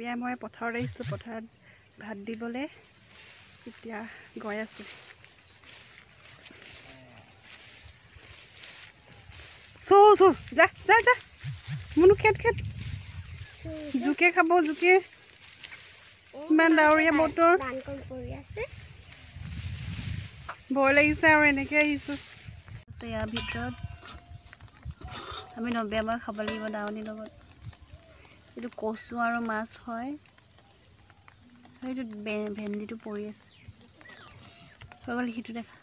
নবিয়া মই পথাৰত আহিছোঁ পথাৰত ভাত দিবলৈ এতিয়া গৈ আছোঁ চো যা যা যা মনু খেত জুকে খাব জুকে ইমান ডাৱৰীয়া বতৰ ভয় লাগিছে আৰু এনেকৈ আহিছোঁ ইয়াৰ ভিতৰত আমি নবিয়া মই খাব লাগিব দাৱনীৰ লগত এইটো কচু আৰু মাছ হয় সেইটো ভেন্দিটো পৰি আছে হৈ গ'ল সিটো দেখা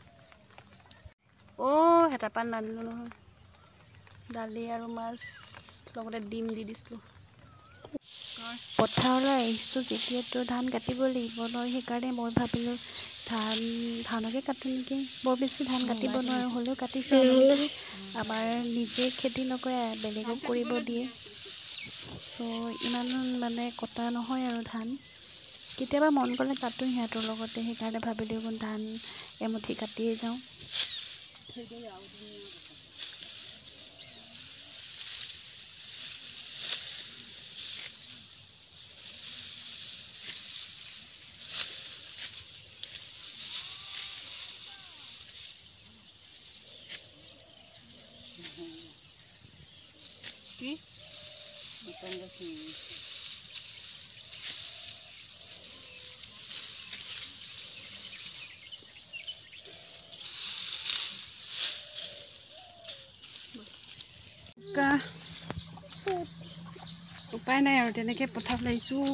হেতাপাত নানিলোঁ নহয় দালি আৰু মাছ লগতে ডিম দি দিছিলোঁ পথাৰলৈ আহিছোঁ যেতিয়াতো ধান কাটিব লাগিব নহয় সেইকাৰণে মই ভাবিলোঁ ধানকে কাটোঁ নেকি বৰ বেছি ধান কাটিব নোৱাৰোঁ হ'লেও কাটিছোঁ আমাৰ নিজে খেতি নকৰে বেলেগক কৰিব দিয়ে চ' ইমান মানে কটা নহয় আৰু ধান কেতিয়াবা মন গ'লে কাটোঁ সিহঁতৰ লগতে সেইকাৰণে ভাবিলোঁ ধান এমুঠি কাটিয়ে যাওঁ কি উপায় নাই আৰু তেনেকৈ পথাৰত লাগিছোঁ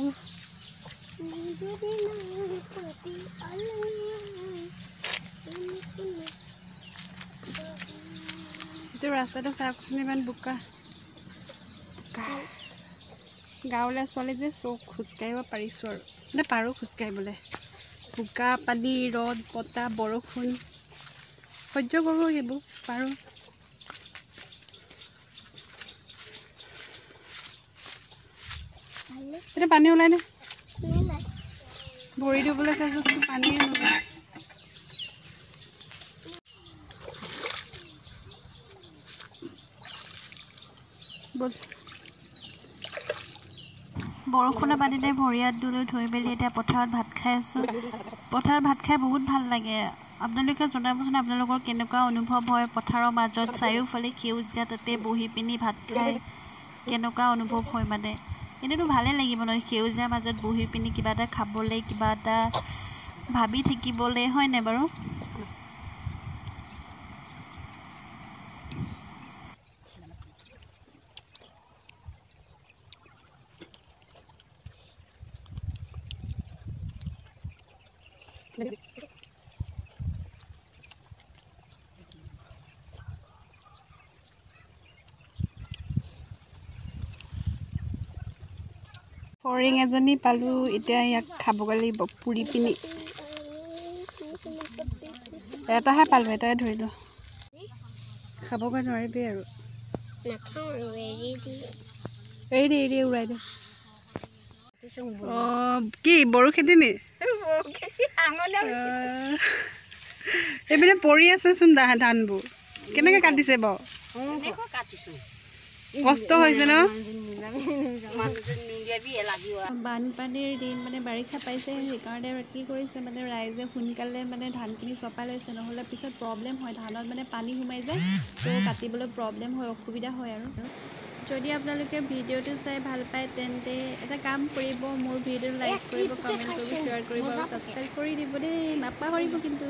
এইটো ৰাস্তাটো চাওকচোন ইমান বোকা গাঁৱলীয়া ছোৱালী যে চব খোজকাঢ়িব পাৰিছোঁ আৰু মানে পাৰোঁ খোজকাঢ়িবলৈ বোকা পানী ৰ'দ বতাহ বৰষুণ সহ্য কৰোঁ সেইবোৰ পাৰোঁ এতিয়া পানী ওলাই নে ভৰি দিবলৈ চাইছোঁ পানীয়ে নোলায় বৰষুণৰ পানীতে ভৰি হাত ধুই মেলি এতিয়া পথাৰত ভাত খাই আছোঁ পথাৰত ভাত খাই বহুত ভাল লাগে আপোনালোকে জনাবচোন আপোনালোকৰ কেনেকুৱা অনুভৱ হয় পথাৰৰ মাজত চাৰিওফালে সেউজীয়া তাতে বহি পিনি ভাত খাই কেনেকুৱা অনুভৱ হয় মানে এনেইতো ভালেই লাগিব নহয় সেউজীয়াৰ মাজত বহি পিনি কিবা এটা খাবলৈ কিবা এটা ভাবি থাকিবলৈ হয়নে বাৰু ফৰিং এজনী পালোঁ এতিয়া ইয়াক খাবগৈ লাগিব পুৰি পিনি এটাহে পালোঁ এটাই ধৰিলোঁ খাবগৈ নোৱাৰিবি আৰু এৰি দে উৰাই দে কি বড়ো খেতি নি এইপিনে পৰি আছেচোন ধানবোৰ কেনেকৈ কাটিছে বাৰু কষ্ট হৈছে ন বানপানীৰ দিন মানে বাৰিষা পাইছে সেইকাৰণে কি কৰিছে মানে ৰাইজে সোনকালে মানে ধানখিনি চপাই লৈছে নহ'লে পিছত প্ৰব্লেম হয় ধানত মানে পানী সোমাই যায় তো কাটিবলৈ প্ৰব্লেম হয় অসুবিধা হয় আৰু যদি আপোনালোকে ভিডিঅ'টো চাই ভাল পায় তেন্তে এটা কাম কৰিব মোৰ ভিডিঅ'টো লাইক কৰিব কমেণ্ট কৰিব শ্বেয়াৰ কৰিব আৰু ছাবস্ক্ৰাইব কৰি দিব দেই নাপাহৰিব কিন্তু